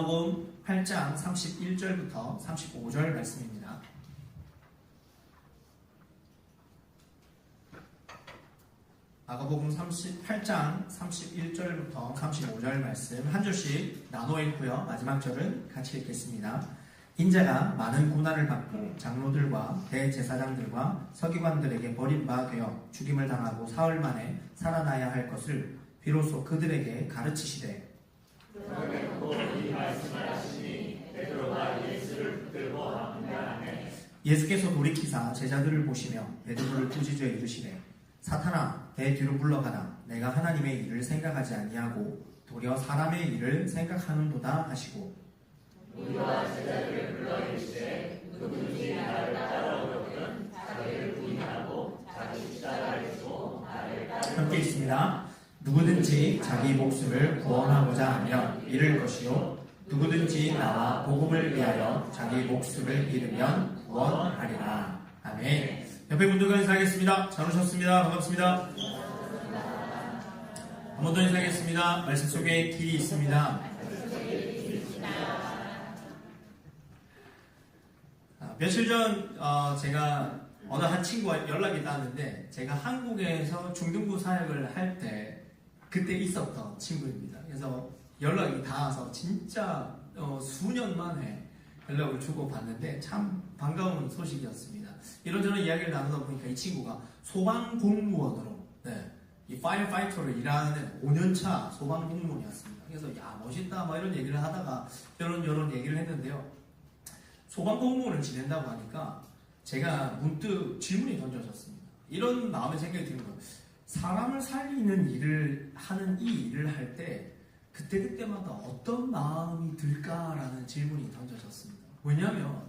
마가복음 8장 31절부터 35절 말씀입니다. 마가복음 8장 31절부터 35절 말씀 한 절씩 나눠 읽고요. 마지막 절은 같이 읽겠습니다. 인자가 많은 고난을 받고 장로들과 대제사장들과 서기관들에게 버림받아 죽임을 당하고 사흘 만에 살아나야 할 것을 비로소 그들에게 가르치시되 예수께서 돌이키사 제자들을 보시며 베드로를 꾸짖어 이르시되 사탄아 내 뒤로 물러가라. 내가 하나님의 일을 생각하지 아니하고 도리어 사람의 일을 생각하는도다 하시고 우리와 제자들을 불러 이르시되 누구든지 나를 따라오려거든 자기를 부인하고 자기 십자가를 지고 나를 따르라. 함께 있습니다. 누구든지 자기 목숨을 구원하고자 하면 잃을 것이요 누구든지 나와 복음을 위하여 자기 목숨을 잃으면 구원하리라. 아멘. 옆에 분들과 인사하겠습니다. 잘 오셨습니다. 반갑습니다. 한 번 더 인사하겠습니다. 말씀 속에 길이 있습니다. 며칠 전 제가 어느 한 친구와 연락이 닿았는데 제가 한국에서 중등부 사역을 할 때 그때 있었던 친구입니다. 그래서 연락이 닿아서 진짜 수년 만에 연락을 주고받는데 참 반가운 소식이었습니다. 이런저런 이야기를 나누다 보니까 이 친구가 소방공무원으로 이 파이어파이터로 일하는 5년차 소방공무원이었습니다. 그래서 야 멋있다 뭐 이런 얘기를 하다가 이런 얘기를 했는데요. 소방공무원을 지낸다고 하니까 제가 문득 질문이 던져졌습니다. 이런 마음의 생각이 드는 거예요. 사람을 살리는 일을 하는 이 일을 할 때 그때마다 어떤 마음이 들까라는 질문이 던져졌습니다. 왜냐하면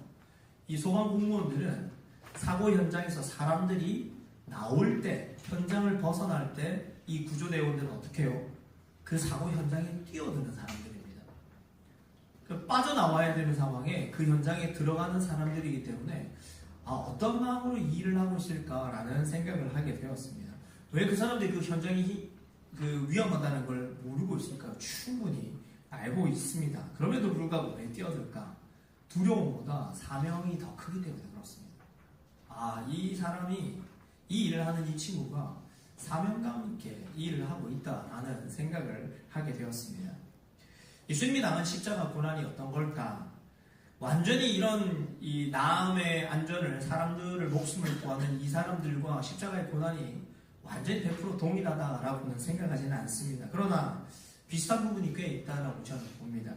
이 소방공무원들은 사고 현장에서 사람들이 나올 때, 현장을 벗어날 때 이 구조대원들은 어떻게 해요? 그 사고 현장에 뛰어드는 사람들입니다. 빠져나와야 되는 상황에 그 현장에 들어가는 사람들이기 때문에 어떤 마음으로 이 일을 하고 있을까라는 생각을 하게 되었습니다. 왜 그 사람들이 그 현장이 위험하다는 걸 모르고 있을까요? 충분히 알고 있습니다. 그럼에도 불구하고 왜 뛰어들까? 두려움보다 사명이 더 크기 때문에 그렇습니다. 이 사람이 이 일을 하는 이 친구가 사명감 있게 이 일을 하고 있다라는 생각을 하게 되었습니다. 예수님이 당한 십자가 고난이 어떤 걸까? 완전히 이런 이 나음의 안전을 사람들을 목숨을 구하는 이 사람들과 십자가의 고난이 완전히 100% 동일하다라고는 생각하지는 않습니다. 그러나 비슷한 부분이 꽤 있다라고 저는 봅니다.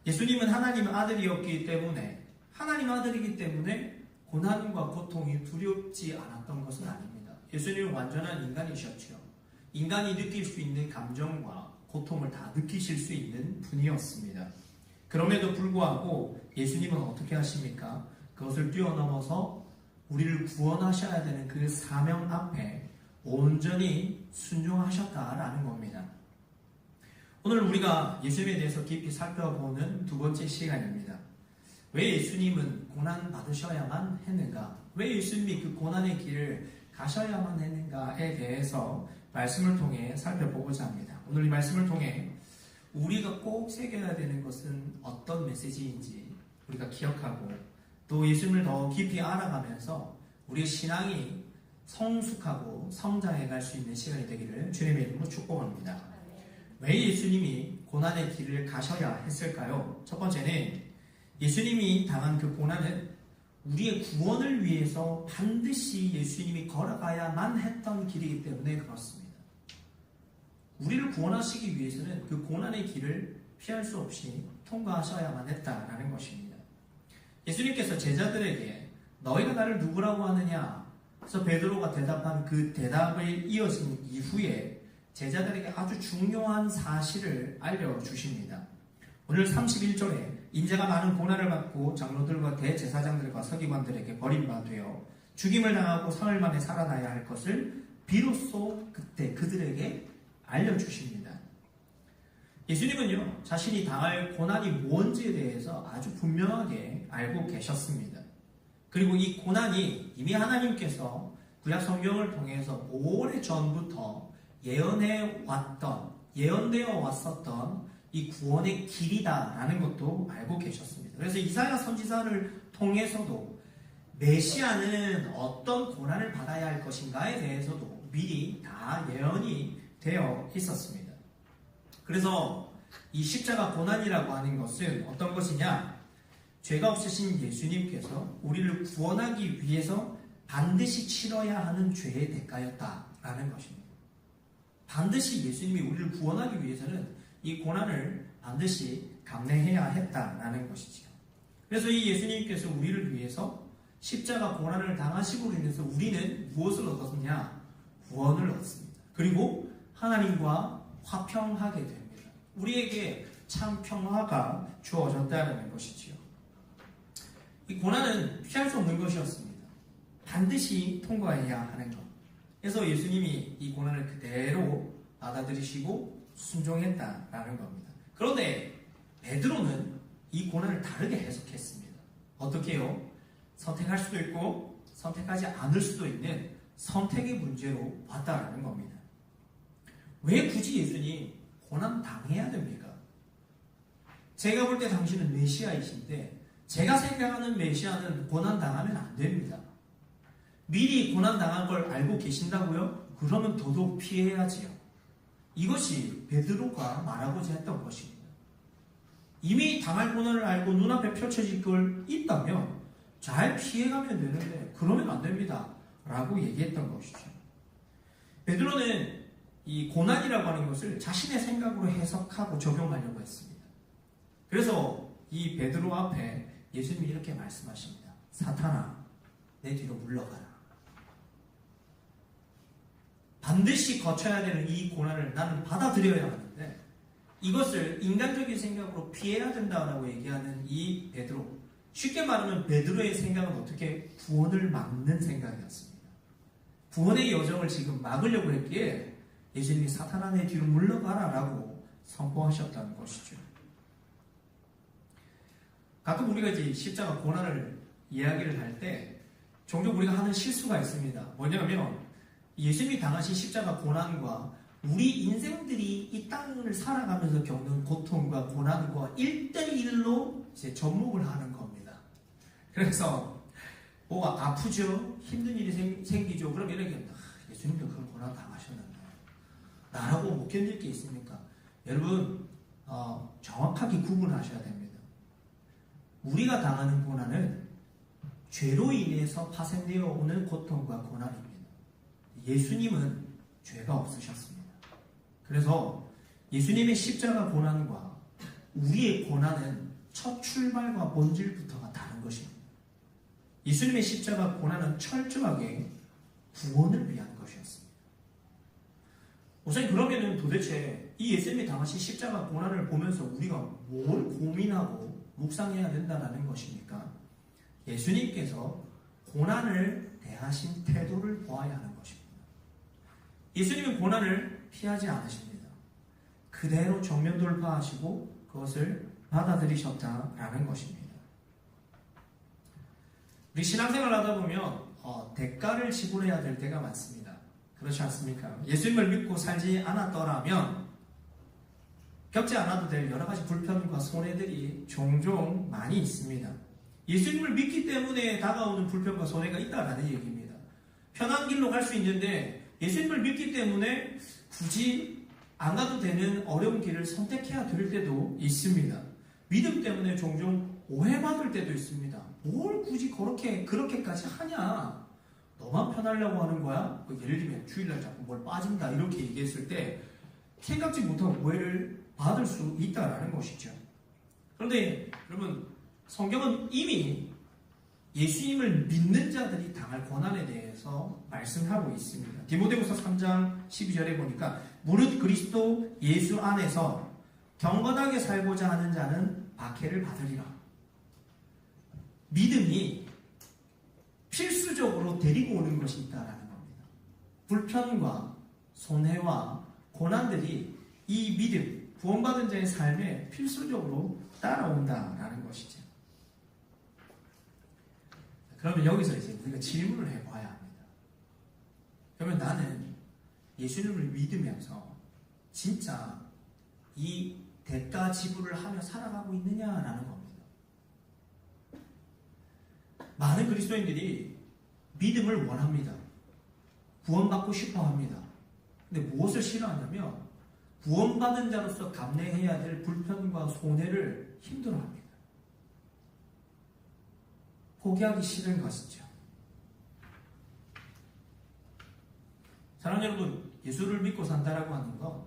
예수님은 하나님의 아들이었기 때문에 하나님 아들이기 때문에 고난과 고통이 두렵지 않았던 것은 아닙니다. 예수님은 완전한 인간이셨죠. 인간이 느낄 수 있는 감정과 고통을 다 느끼실 수 있는 분이었습니다. 그럼에도 불구하고 예수님은 어떻게 하십니까? 그것을 뛰어넘어서 우리를 구원하셔야 되는 그 사명 앞에 온전히 순종하셨다라는 겁니다. 오늘 우리가 예수님에 대해서 깊이 살펴보는 두 번째 시간입니다. 왜 예수님은 고난 받으셔야만 했는가? 왜 예수님이 그 고난의 길을 가셔야만 했는가에 대해서 말씀을 통해 살펴보고자 합니다. 오늘 이 말씀을 통해 우리가 꼭 새겨야 되는 것은 어떤 메시지인지 우리가 기억하고 또 예수님을 더 깊이 알아가면서 우리의 신앙이 성숙하고 성장해 갈 수 있는 시간이 되기를 주님의 이름으로 축복합니다. 왜 예수님이 고난의 길을 가셔야 했을까요? 첫 번째는 예수님이 당한 그 고난은 우리의 구원을 위해서 반드시 예수님이 걸어가야만 했던 길이기 때문에 그렇습니다. 우리를 구원하시기 위해서는 그 고난의 길을 피할 수 없이 통과하셔야만 했다라는 것입니다. 예수님께서 제자들에게 너희가 나를 누구라고 하느냐? 그래서 베드로가 대답한 그 대답을 이어진 이후에 제자들에게 아주 중요한 사실을 알려주십니다. 오늘 31절에 인자가 많은 고난을 받고 장로들과 대제사장들과 서기관들에게 버림받아 죽임을 당하고 사흘 만에 살아나야 할 것을 비로소 그때 그들에게 알려주십니다. 예수님은요, 자신이 당할 고난이 뭔지에 대해서 아주 분명하게 알고 계셨습니다. 그리고 이 고난이 이미 하나님께서 구약 성경을 통해서 오래전부터 예언되어 왔었던 이 구원의 길이다라는 것도 알고 계셨습니다. 그래서 이사야 선지자를 통해서도 메시아는 어떤 고난을 받아야 할 것인가에 대해서도 미리 다 예언이 되어 있었습니다. 그래서 이 십자가 고난이라고 하는 것은 어떤 것이냐? 죄가 없으신 예수님께서 우리를 구원하기 위해서 반드시 치러야 하는 죄의 대가였다라는 것입니다. 반드시 예수님이 우리를 구원하기 위해서는 이 고난을 반드시 감내해야 했다라는 것이지요. 그래서 이 예수님께서 우리를 위해서 십자가 고난을 당하시고 인해서 우리는 무엇을 얻었느냐? 구원을 얻습니다. 그리고 하나님과 화평하게 됩니다. 우리에게 참 평화가 주어졌다는 것이지요. 이 고난은 피할 수 없는 것이었습니다. 반드시 통과해야 하는 것. 그래서 예수님이 이 고난을 그대로 받아들이시고 순종했다라는 겁니다. 그런데 베드로는 이 고난을 다르게 해석했습니다. 어떻게 해요? 선택할 수도 있고 선택하지 않을 수도 있는 선택의 문제로 봤다라는 겁니다. 왜 굳이 예수님 고난 당해야 됩니까? 제가 볼 때 당신은 메시아이신데 제가 생각하는 메시아는 고난 당하면 안 됩니다. 미리 고난 당한 걸 알고 계신다고요? 그러면 더더욱 피해야지요. 이것이 베드로가 말하고자 했던 것입니다. 이미 당할 고난을 알고 눈앞에 펼쳐질 걸 있다면 잘 피해가면 되는데 그러면 안 됩니다. 라고 얘기했던 것이죠. 베드로는 이 고난이라고 하는 것을 자신의 생각으로 해석하고 적용하려고 했습니다. 그래서 이 베드로 앞에 예수님이 이렇게 말씀하십니다. 사탄아, 내 뒤로 물러가라. 반드시 거쳐야 되는 이 고난을 나는 받아들여야 하는데 이것을 인간적인 생각으로 피해야 된다라고 얘기하는 이 베드로. 쉽게 말하면 베드로의 생각은 어떻게 구원을 막는 생각이었습니다. 구원의 여정을 지금 막으려고 했기에 예수님이 사탄아 내 뒤로 물러가라 라고 선포하셨다는 것이죠. 가끔 우리가 이제 십자가 고난을 이야기를 할 때 종종 우리가 하는 실수가 있습니다. 뭐냐면 예수님이 당하신 십자가 고난과 우리 인생들이 이 땅을 살아가면서 겪는 고통과 고난과 1대1로 이제 접목을 하는 겁니다. 그래서 뭐가 아프죠? 힘든 일이 생기죠? 그럼 이렇게 예수님도 그런 고난 당하셨는데 나라고 못 견딜 게 있습니까? 여러분 정확하게 구분하셔야 됩니다. 우리가 당하는 고난은 죄로 인해서 파생되어 오는 고통과 고난입니다. 예수님은 죄가 없으셨습니다. 그래서 예수님의 십자가 고난과 우리의 고난은 첫 출발과 본질부터가 다른 것입니다. 예수님의 십자가 고난은 철저하게 구원을 위한 것이었습니다. 우선 그러면은 도대체 이 예수님이 당하신 십자가 고난을 보면서 우리가 뭘 고민하고 묵상해야 된다는 것입니까? 예수님께서 고난을 대하신 태도를 보아야 하는 것입니다. 예수님은 고난을 피하지 않으십니다. 그대로 정면 돌파하시고 그것을 받아들이셨다라는 것입니다. 우리 신앙생활 하다 보면 대가를 지불해야 될 때가 많습니다. 그렇지 않습니까? 예수님을 믿고 살지 않았더라면 겪지 않아도 될 여러 가지 불편과 손해들이 종종 많이 있습니다. 예수님을 믿기 때문에 다가오는 불편과 손해가 있다라는 얘기입니다. 편한 길로 갈 수 있는데 예수님을 믿기 때문에 굳이 안 가도 되는 어려운 길을 선택해야 될 때도 있습니다. 믿음 때문에 종종 오해받을 때도 있습니다. 뭘 굳이 그렇게까지 하냐? 너만 편하려고 하는 거야? 예를 들면 주일날 자꾸 뭘 빠진다 이렇게 얘기했을 때 생각지 못한 오해를 받을 수 있다라는 것이죠. 그런데 여러분 성경은 이미 예수님을 믿는 자들이 당할 고난에 대해서 말씀하고 있습니다. 디모데후서 3장 12절에 보니까 무릇 그리스도 예수 안에서 경건하게 살고자 하는 자는 박해를 받으리라. 믿음이 필수적으로 데리고 오는 것이 있다라는 겁니다. 불편과 손해와 고난들이 이 믿음, 구원받은 자의 삶에 필수적으로 따라온다라는 것이죠. 그러면 여기서 이제 우리가 질문을 해봐야 합니다. 그러면 나는 예수님을 믿으면서 진짜 이 대가 지불을 하며 살아가고 있느냐라는 겁니다. 많은 그리스도인들이 믿음을 원합니다. 구원받고 싶어 합니다. 근데 무엇을 싫어하냐면 구원받은 자로서 감내해야 될 불편과 손해를 힘들어합니다. 포기하기 싫은 것이죠. 사랑하는 여러분, 예수를 믿고 산다라고 하는 건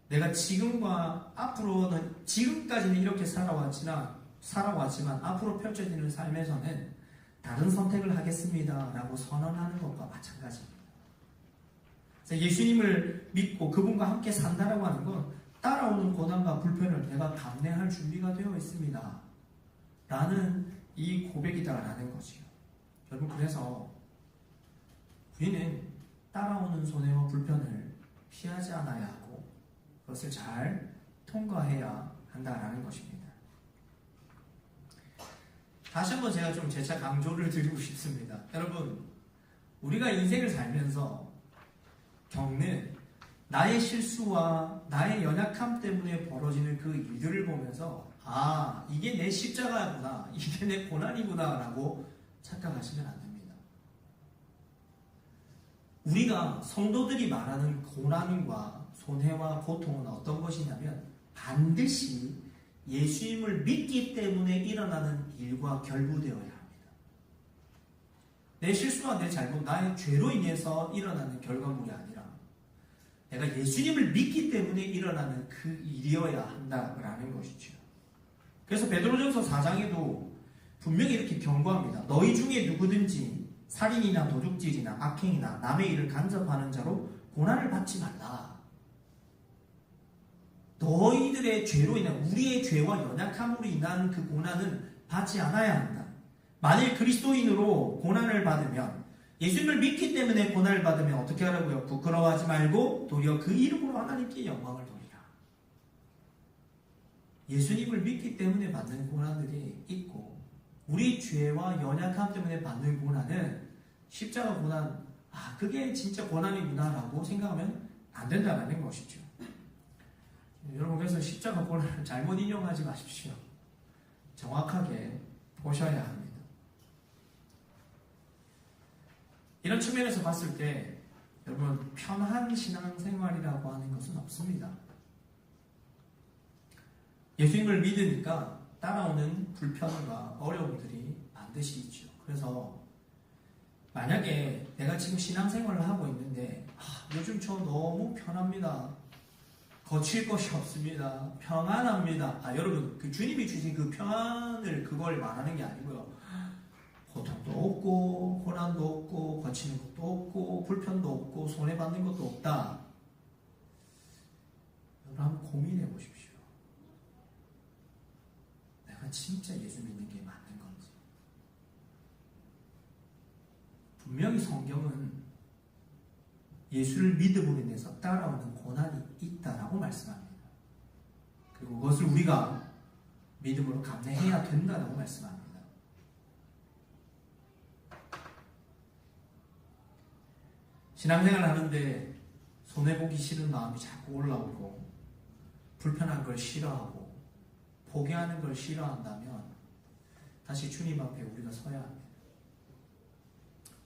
내가 지금과 앞으로는 지금까지는 이렇게 살아왔지만 앞으로 펼쳐지는 삶에서는 다른 선택을 하겠습니다 라고 선언하는 것과 마찬가지입니다. 예수님을 믿고 그분과 함께 산다라고 하는 건 따라오는 고난과 불편을 내가 감내할 준비가 되어 있습니다 라는 이 고백이다라는 거지요. 여러분, 그래서 우리는 따라오는 손해와 불편을 피하지 않아야 하고 그것을 잘 통과해야 한다라는 것입니다. 다시 한번 제가 좀 재차 강조를 드리고 싶습니다. 여러분, 우리가 인생을 살면서 겪는 나의 실수와 나의 연약함 때문에 벌어지는 그 일들을 보면서 아, 이게 내 십자가구나, 이게 내 고난이구나 라고 착각하시면 안 됩니다. 우리가 성도들이 말하는 고난과 손해와 고통은 어떤 것이냐면 반드시 예수님을 믿기 때문에 일어나는 일과 결부되어야 합니다. 내 실수와 내 잘못, 나의 죄로 인해서 일어나는 결과물이 아니라 내가 예수님을 믿기 때문에 일어나는 그 일이어야 한다라는 것이죠. 그래서 베드로전서 4장에도 분명히 이렇게 경고합니다. 너희 중에 누구든지 살인이나 도둑질이나 악행이나 남의 일을 간섭하는 자로 고난을 받지 말라. 너희들의 죄로 인한 우리의 죄와 연약함으로 인한 그 고난은 받지 않아야 한다. 만일 그리스도인으로 고난을 받으면 예수님을 믿기 때문에 고난을 받으면 어떻게 하라고요? 부끄러워하지 말고 도리어 그 이름으로 하나님께 영광을 돌리라. 예수님을 믿기 때문에 받는 고난들이 있고 우리 죄와 연약함 때문에 받는 고난은 십자가 고난, 그게 진짜 고난이구나 라고 생각하면 안 된다는 것이죠. 여러분, 그래서 십자가 고난을 잘못 인용하지 마십시오. 정확하게 보셔야 합니다. 이런 측면에서 봤을 때 여러분, 편한 신앙생활이라고 하는 것은 없습니다. 예수님을 믿으니까 따라오는 불편과 어려움들이 반드시 있죠. 그래서 만약에 내가 지금 신앙생활을 하고 있는데 요즘 저 너무 편합니다. 거칠 것이 없습니다. 평안합니다. 여러분, 그 주님이 주신 그 평안을 그걸 말하는 게 아니고요. 고통도 없고 고난도 없고 거치는 것도 없고 불편도 없고 손해받는 것도 없다. 여러분, 한번 고민해 보십시오. 내가 진짜 예수 믿는 게 맞는 건지. 분명히 성경은 예수를 믿음으로 인해서 따라오는 고난이 있다라고 말씀합니다. 그리고 그것을 우리가 믿음으로 감내해야 된다라고 말씀합니다. 신앙생활을 하는데 손해보기 싫은 마음이 자꾸 올라오고 불편한 걸 싫어하고 포기하는 걸 싫어한다면 다시 주님 앞에 우리가 서야 합니다.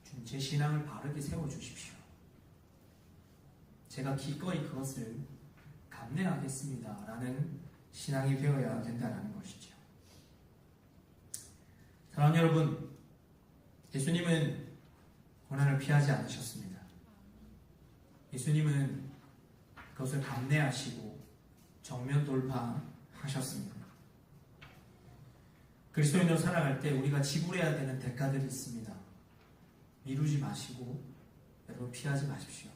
주님, 제 신앙을 바르게 세워주십시오. 제가 기꺼이 그것을 감내하겠습니다 라는 신앙이 되어야 된다는 것이죠. 사랑하는 여러분, 예수님은 고난을 피하지 않으셨습니다. 예수님은 그것을 감내하시고 정면 돌파하셨습니다. 그리스도인으로 살아갈 때 우리가 지불해야 되는 대가들이 있습니다. 미루지 마시고 여러분, 피하지 마십시오.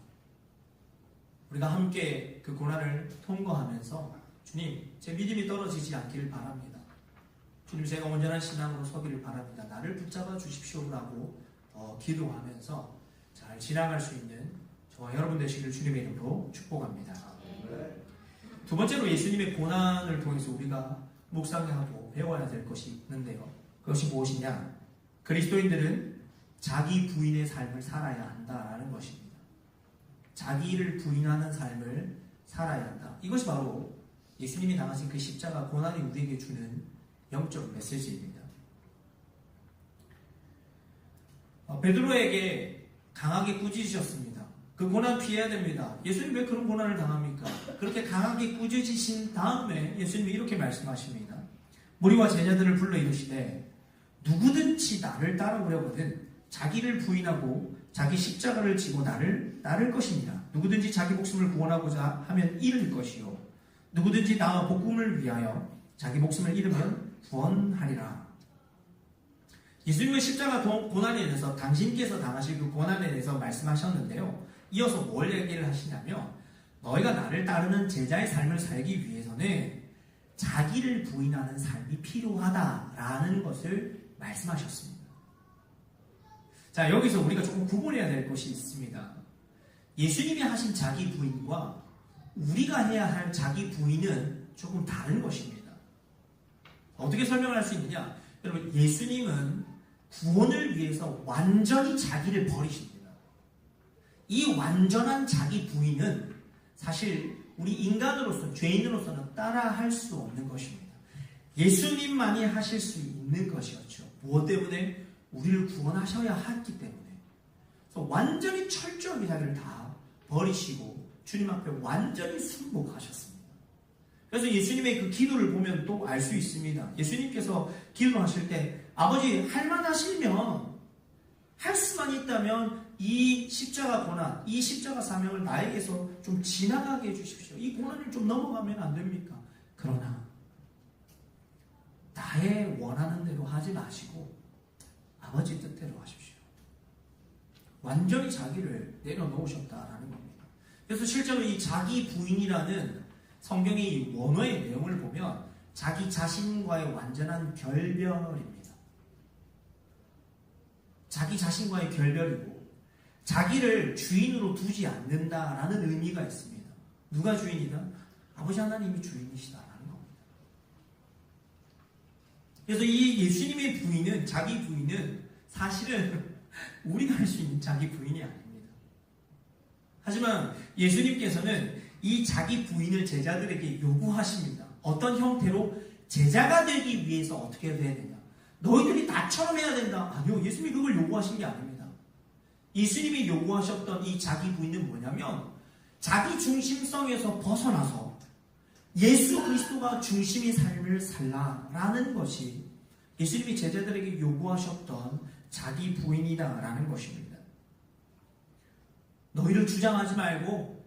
우리가 함께 그 고난을 통과하면서 주님, 제 믿음이 떨어지지 않기를 바랍니다. 주님, 제가 온전한 신앙으로 서기를 바랍니다. 나를 붙잡아 주십시오라고 기도하면서 잘 지나갈 수 있는 저와 여러분 되시길 주님의 이름으로 축복합니다. 두 번째로 예수님의 고난을 통해서 우리가 묵상하고 배워야 될 것이 있는데요. 그것이 무엇이냐? 그리스도인들은 자기 부인의 삶을 살아야 한다라는 것입니다. 자기를 부인하는 삶을 살아야 한다. 이것이 바로 예수님이 당하신 그 십자가 고난이 우리에게 주는 영적 메시지입니다. 베드로에게 강하게 꾸짖으셨습니다. 그 고난 피해야 됩니다. 예수님 왜 그런 고난을 당합니까? 그렇게 강하게 꾸짖으신 다음에 예수님이 이렇게 말씀하십니다. 무리와 제자들을 불러 이르시되 누구든지 나를 따르려거든 자기를 부인하고 자기 십자가를 지고 나를 따를 것입니다. 누구든지 자기 목숨을 구원하고자 하면 잃을 것이요 누구든지 나와 복음을 위하여 자기 목숨을 잃으면 구원하리라. 예수님은 십자가 고난에 대해서 당신께서 당하실 그 고난에 대해서 말씀하셨는데요. 이어서 뭘 얘기를 하시냐면 너희가 나를 따르는 제자의 삶을 살기 위해서는 자기를 부인하는 삶이 필요하다라는 것을 말씀하셨습니다. 자, 여기서 우리가 조금 구분해야 될 것이 있습니다. 예수님이 하신 자기 부인과 우리가 해야 할 자기 부인은 조금 다른 것입니다. 어떻게 설명을 할 수 있느냐? 여러분, 예수님은 구원을 위해서 완전히 자기를 버리십니다. 이 완전한 자기 부인은 사실 우리 인간으로서, 죄인으로서는 따라할 수 없는 것입니다. 예수님만이 하실 수 있는 것이었죠. 무엇 때문에? 우리를 구원하셔야 했기 때문에. 그래서 완전히 철저하게 자기를 다 버리시고 주님 앞에 완전히 순복하셨습니다. 그래서 예수님의 그 기도를 보면 또 알 수 있습니다. 예수님께서 기도하실 때 아버지 할만하시면 할 수만 있다면 이 십자가 고난, 이 십자가 사명을 나에게서 좀 지나가게 해주십시오. 이 고난을 좀 넘어가면 안 됩니까? 그러나 나의 원하는 대로 하지 마시고 아버지 뜻대로 하십시오. 완전히 자기를 내려놓으셨다라는 겁니다. 그래서 실제로 이 자기 부인이라는 성경의 이 원어의 내용을 보면 자기 자신과의 완전한 결별입니다. 자기 자신과의 결별이고 자기를 주인으로 두지 않는다라는 의미가 있습니다. 누가 주인이다? 아버지 하나님이 주인이시다라는 겁니다. 그래서 이 예수님의 부인은, 자기 부인은 사실은 우리가 할 수 있는 자기 부인이 아닙니다. 하지만 예수님께서는 이 자기 부인을 제자들에게 요구하십니다. 어떤 형태로? 제자가 되기 위해서 어떻게 해야 되냐? 너희들이 나처럼 해야 된다. 아니요, 예수님이 그걸 요구하신 게 아닙니다. 예수님이 요구하셨던 이 자기 부인은 뭐냐면 자기 중심성에서 벗어나서 예수 그리스도가 중심의 삶을 살라라는 것이 예수님이 제자들에게 요구하셨던 자기 부인이다라는 것입니다. 너희를 주장하지 말고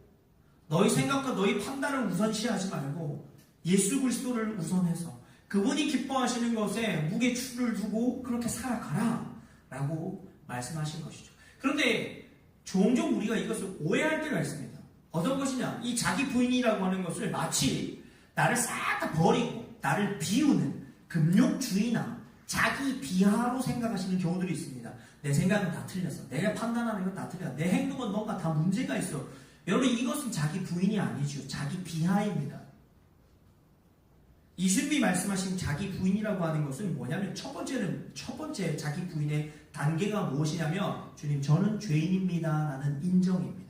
너희 생각과 너희 판단을 우선시하지 말고 예수 그리스도를 우선해서 그분이 기뻐하시는 것에 무게추를 두고 그렇게 살아가라 라고 말씀하신 것이죠. 그런데 종종 우리가 이것을 오해할 때가 있습니다. 어떤 것이냐? 이 자기 부인이라고 하는 것을 마치 나를 싹 다 버리고 나를 비우는 금욕주의나 자기 비하로 생각하시는 경우들이 있습니다. 내 생각은 다 틀렸어. 내가 판단하는 건 다 틀려. 내 행동은 뭔가 다 문제가 있어. 여러분, 이것은 자기 부인이 아니죠. 자기 비하입니다. 이순비 말씀하신 자기 부인이라고 하는 것은 뭐냐면 첫 번째 자기 부인의 단계가 무엇이냐면 주님, 저는 죄인입니다 라는 인정입니다.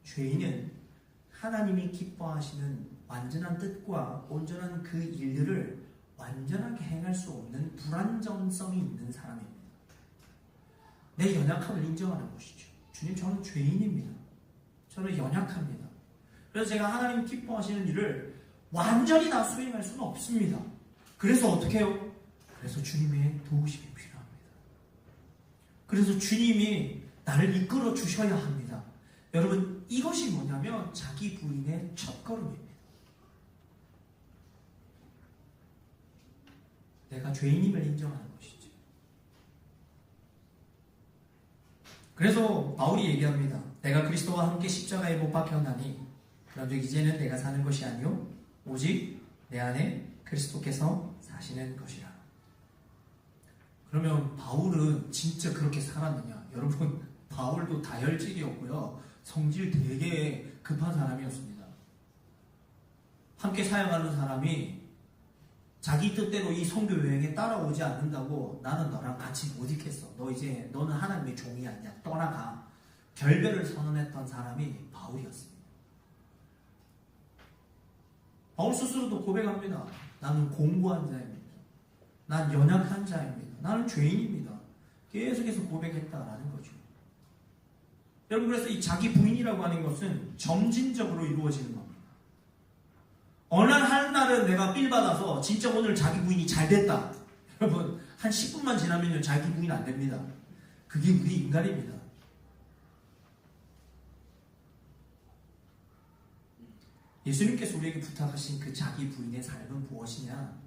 죄인은 하나님이 기뻐하시는 완전한 뜻과 온전한 그 일들을 완전하게 행할 수 없는 불완전성이 있는 사람입니다. 내 연약함을 인정하는 것이죠. 주님, 저는 죄인입니다. 저는 연약합니다. 그래서 제가 하나님 기뻐하시는 일을 완전히 다 수행할 수는 없습니다. 그래서 어떻게 해요? 그래서 주님의 도우심이 필요합니다. 그래서 주님이 나를 이끌어 주셔야 합니다. 여러분, 이것이 뭐냐면 자기 부인의 첫걸음입니다. 내가 죄인임을 인정하는 것이죠. 그래서 바울이 얘기합니다. 내가 그리스도와 함께 십자가에 못 박혔나니 그런즉 이제는 내가 사는 것이 아니요 오직 내 안에 그리스도께서 사시는 것이라. 그러면 바울은 진짜 그렇게 살았느냐? 여러분, 바울도 다혈질이었고요. 성질 되게 급한 사람이었습니다. 함께 사역하는 사람이 자기 뜻대로 이 선교 여행에 따라오지 않는다고 나는 너랑 같이 못 있겠어. 너는 하나님의 종이 아니야. 떠나가. 결별을 선언했던 사람이 바울이었습니다. 바울 스스로도 고백합니다. 나는 공고한 자입니다. 난 연약한 자입니다. 나는 죄인입니다. 계속해서 고백했다라는 거죠. 여러분, 그래서 이 자기 부인이라고 하는 것은 점진적으로 이루어지는 겁니다. 어느 한 날은 내가 삘 받아서 진짜 오늘 자기 부인이 잘 됐다. 여러분, 한 10분만 지나면 자기 부인 안 됩니다. 그게 우리 인간입니다. 예수님께서 우리에게 부탁하신 그 자기 부인의 삶은 무엇이냐?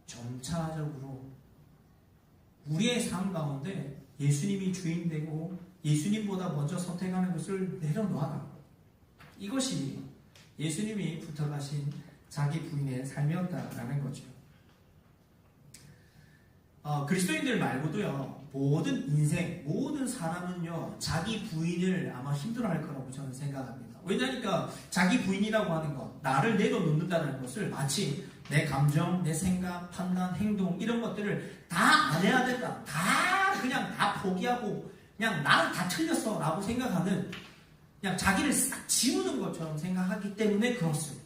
점차적으로 우리의 삶 가운데 예수님이 주인 되고 예수님보다 먼저 선택하는 것을 내려놓아라. 이것이 예수님이 부탁하신 자기 부인의 삶이었다라는 거죠. 그리스도인들 말고도요, 모든 인생, 모든 사람은요, 자기 부인을 아마 힘들어할 거라고 저는 생각합니다. 왜냐니까 자기 부인이라고 하는 것, 나를 내려놓는다는 것을 마치 내 감정, 내 생각, 판단, 행동 이런 것들을 다 안 해야 된다. 그냥 다 포기하고 그냥 나는 다 틀렸어 라고 생각하는, 그냥 자기를 싹 지우는 것처럼 생각하기 때문에 그렇습니다.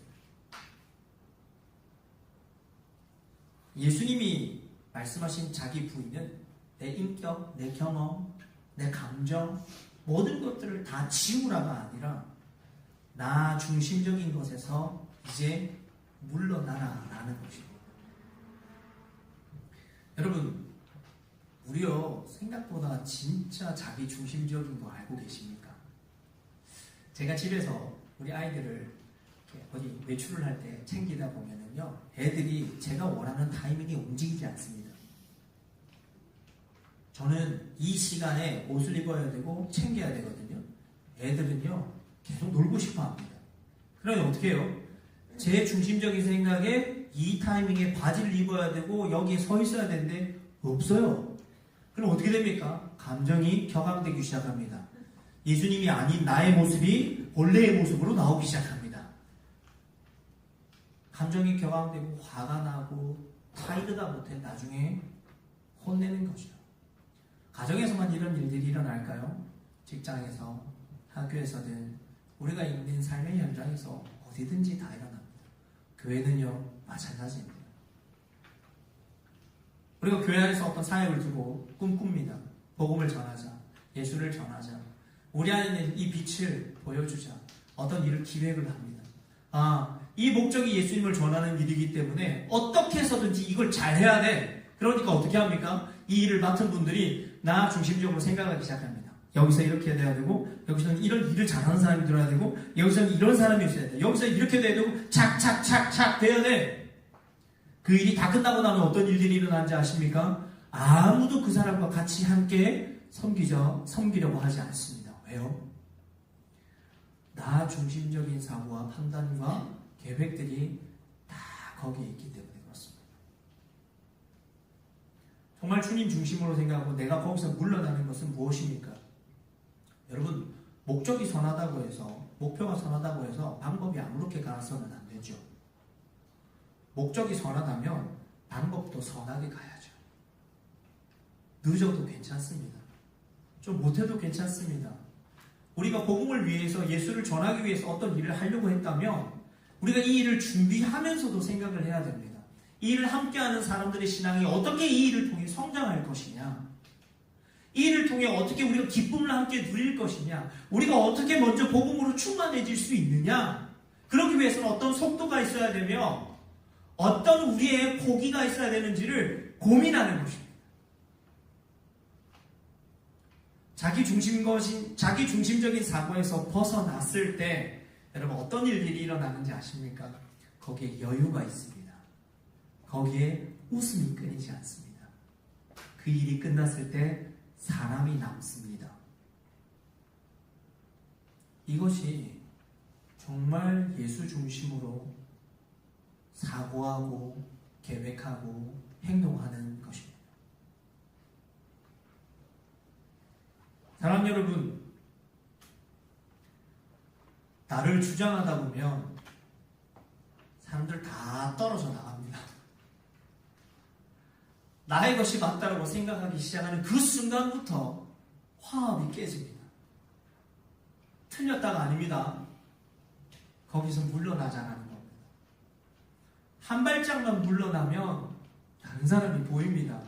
예수님이 말씀하신 자기 부인은 내 인격, 내 경험, 내 감정 모든 것들을 다 지우라가 아니라 나 중심적인 것에서 이제 물러나라 라는 것입니다. 여러분, 우리요 생각보다 진짜 자기 중심적인 거 알고 계십니까? 제가 집에서 우리 아이들을 어디 외출을 할 때 챙기다 보면은요, 애들이 제가 원하는 타이밍에 움직이지 않습니다. 저는 이 시간에 옷을 입어야 되고 챙겨야 되거든요. 애들은요 계속 놀고 싶어 합니다. 그러면 어떻게 해요? 제 중심적인 생각에 이 타이밍에 바지를 입어야 되고 여기에 서 있어야 되는데 없어요. 그럼 어떻게 됩니까? 감정이 격앙되기 시작합니다. 예수님이 아닌 나의 모습이 본래의 모습으로 나오기 시작합니다. 감정이 격앙되고 화가 나고 타이르다 못해 나중에 혼내는 거죠. 가정에서만 이런 일들이 일어날까요? 직장에서, 학교에서든 우리가 있는 삶의 현장에서 어디든지 다 일어납니다. 교회는요 마찬가지입니다. 우리가 교회 안에서 어떤 사역을 두고 꿈꿉니다. 복음을 전하자, 예수를 전하자, 우리 안에 있는 이 빛을 보여주자, 어떤 일을 기획을 합니다. 이 목적이 예수님을 전하는 일이기 때문에 어떻게 해서든지 이걸 잘해야 돼. 그러니까 어떻게 합니까? 이 일을 맡은 분들이 나 중심적으로 생각하기 시작합니다. 여기서 이렇게 돼야 되고, 여기서는 이런 일을 잘하는 사람이 들어야 되고, 여기서는 이런 사람이 있어야 돼. 여기서 이렇게 돼야 되고, 착착착착 돼야 돼. 그 일이 다 끝나고 나면 어떤 일들이 일어나는지 아십니까? 아무도 그 사람과 같이 함께 섬기려고 하지 않습니다. 왜요? 나 중심적인 사고와 판단과 계획들이 다 거기에 있기 때문에 그렇습니다. 정말 주님 중심으로 생각하고 내가 거기서 물러나는 것은 무엇입니까? 여러분, 목적이 선하다고 해서, 목표가 선하다고 해서 방법이 아무렇게 가서는 안 되죠. 목적이 선하다면 방법도 선하게 가야죠. 늦어도 괜찮습니다. 좀 못해도 괜찮습니다. 우리가 복음을 위해서, 예수를 전하기 위해서 어떤 일을 하려고 했다면 우리가 이 일을 준비하면서도 생각을 해야 됩니다. 이 일을 함께하는 사람들의 신앙이 어떻게 이 일을 통해 성장할 것이냐, 이 일을 통해 어떻게 우리가 기쁨을 함께 누릴 것이냐, 우리가 어떻게 먼저 복음으로 충만해질 수 있느냐, 그러기 위해서는 어떤 속도가 있어야 되며 어떤 우리의 포기가 있어야 되는지를 고민하는 것입니다. 자기 중심적인 사고에서 벗어났을 때 여러분 어떤 일들이 일어나는지 아십니까? 거기에 여유가 있습니다. 거기에 웃음이 끊이지 않습니다. 그 일이 끝났을 때 사람이 남습니다. 이것이 정말 예수 중심으로 사고하고 계획하고 행동하는 것입니다. 사람 여러분, 나를 주장하다 보면 사람들 다 떨어져 나갑니다. 나의 것이 맞다고 생각하기 시작하는 그 순간부터 화합이 깨집니다. 틀렸다가 아닙니다. 거기서 물러나자는 겁니다. 한 발짝만 물러나면 다른 사람이 보입니다.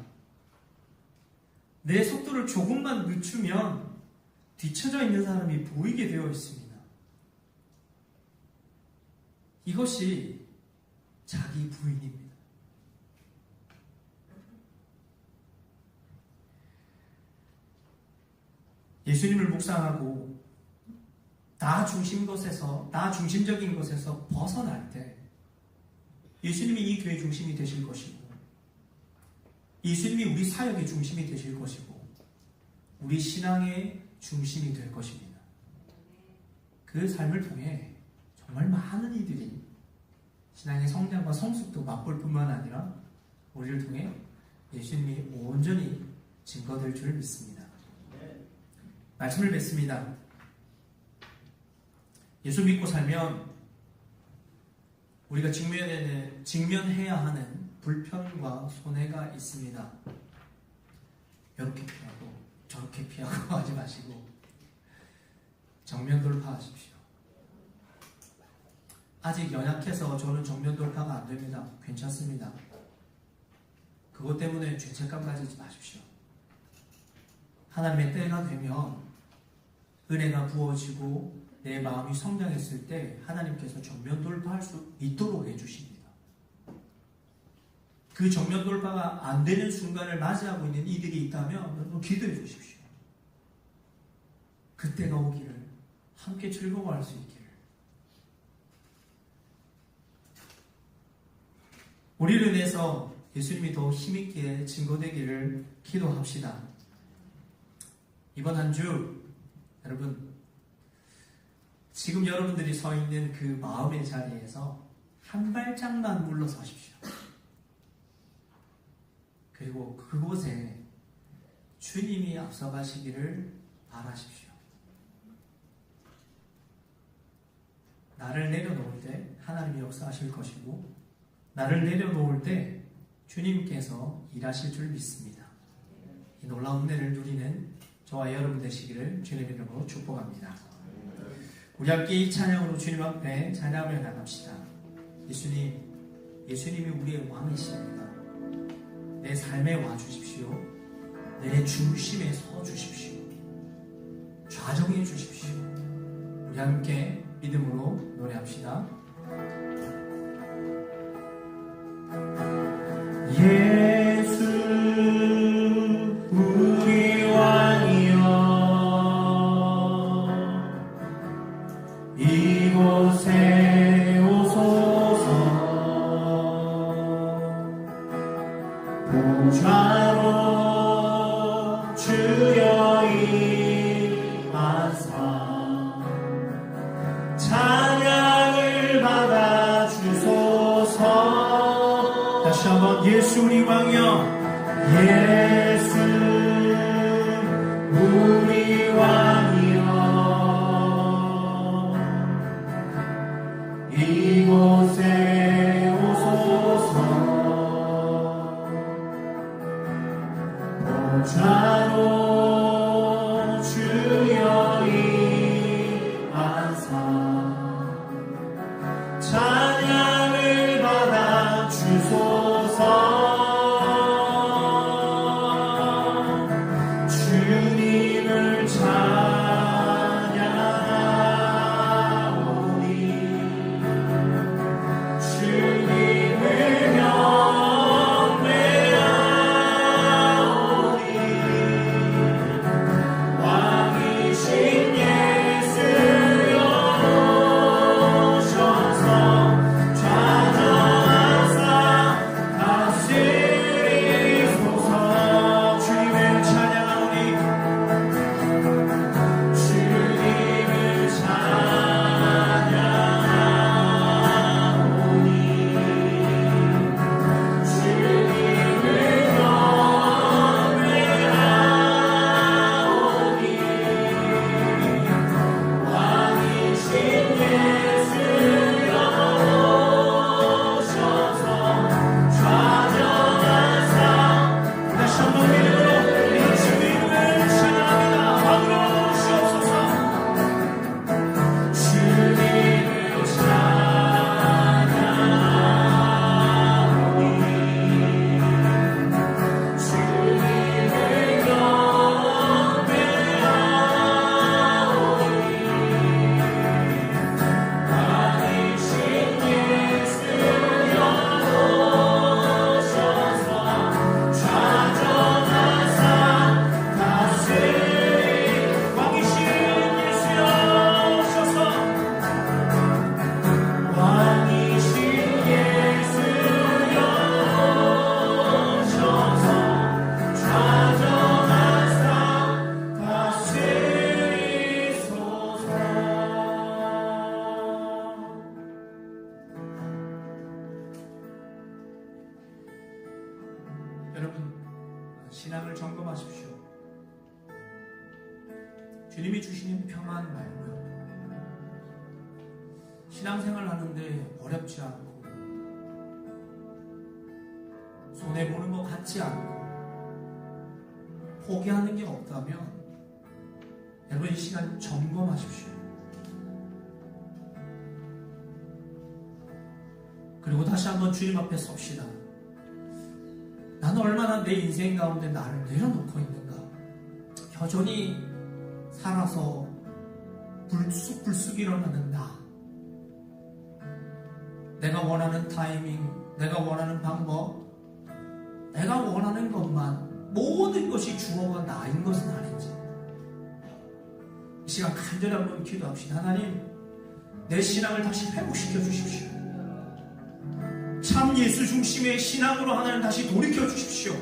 내 속도를 조금만 늦추면 뒤쳐져 있는 사람이 보이게 되어 있습니다. 이것이 자기 부인입니다. 예수님을 묵상하고 나 중심적인 것에서 벗어날 때 예수님이 이 교회 중심이 되실 것이고, 예수님이 우리 사역의 중심이 되실 것이고, 우리 신앙의 중심이 될 것입니다. 그 삶을 통해 정말 많은 이들이 신앙의 성장과 성숙도 맛볼 뿐만 아니라 우리를 통해 예수님이 온전히 증거될 줄 믿습니다. 말씀을 뵙습니다. 예수 믿고 살면 우리가 직면해야 하는 불편과 손해가 있습니다. 이렇게 피하고 저렇게 피하고 하지 마시고 정면 돌파하십시오. 아직 연약해서 저는 정면 돌파가 안 됩니다. 괜찮습니다. 그것 때문에 죄책감 가지지 마십시오. 하나님의 때가 되면 은혜가 부어지고 내 마음이 성장했을 때 하나님께서 정면 돌파할 수 있도록 해주십니다. 그 정면 돌파가 안 되는 순간을 맞이하고 있는 이들이 있다면 기도해 주십시오. 그때가 오기를, 함께 즐거워할 수 있기를. 우리를 인해서 예수님이 더 힘있게 증거되기를 기도합시다. 이번 한 주 여러분, 지금 여러분들이 서 있는 그 마음의 자리에서 한 발짝만 물러서십시오. 그리고 그곳에 주님이 앞서가시기를 바라십시오. 나를 내려놓을 때 하나님이 역사하실 것이고, 나를 내려놓을 때 주님께서 일하실 줄 믿습니다. 이 놀라운 은혜를 누리는 저와 여러분 되시기를 주님의 이름으로 축복합니다. 우리 함께 이 찬양으로 주님 앞에 찬양하며 나갑시다. 예수님이 우리의 왕이십니다. 내 삶에 와주십시오. 내 중심에 서주십시오. 좌정해 주십시오. 우리 함께 믿음으로 노래합시다. 예수 우리 왕이여, 이곳에 오소서. 보좌로 주여 임하사 찬양을 받아 주소서. 다시 한번 예수 우리 왕이여, 예수 우리 왕이여, 이곳에 오소서. 보좌로 주여 임하사 찬양을 받아 주소서. 주님을 찬양하오니 주님을 경배하오니 왕이신 예수여 오셔서 여러분, 신앙을 점검하십시오. 주님이 주시는 평안 말고요, 신앙생활 하는데 어렵지 않고 손해보는 것 같지 않고 포기하는 게 없다면 여러분, 이 시간 점검하십시오. 그리고 다시 한번 주님 앞에 섭시다. 나는 얼마나 내 인생 가운데 나를 내려놓고 있는가. 여전히 살아서 불쑥불쑥 일어나는 나. 내가 원하는 타이밍, 내가 원하는 방법, 내가 원하는 것만, 모든 것이 주어가 나인 것은 아닌지. 이 시간 간절히 한번 기도합시다. 하나님, 내 신앙을 다시 회복시켜 주십시오. 참 예수 중심의 신앙으로 하나님 다시 돌이켜 주십시오.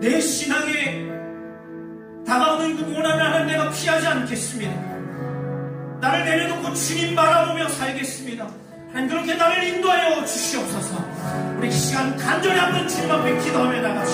내 신앙에 다가오는 그 고난을 하나님 내가 피하지 않겠습니다. 나를 내려놓고 주님 바라보며 살겠습니다. 하나님, 그렇게 나를 인도하여 주시옵소서. 우리 시간 간절히 한번 주님 앞에 기도하며 나가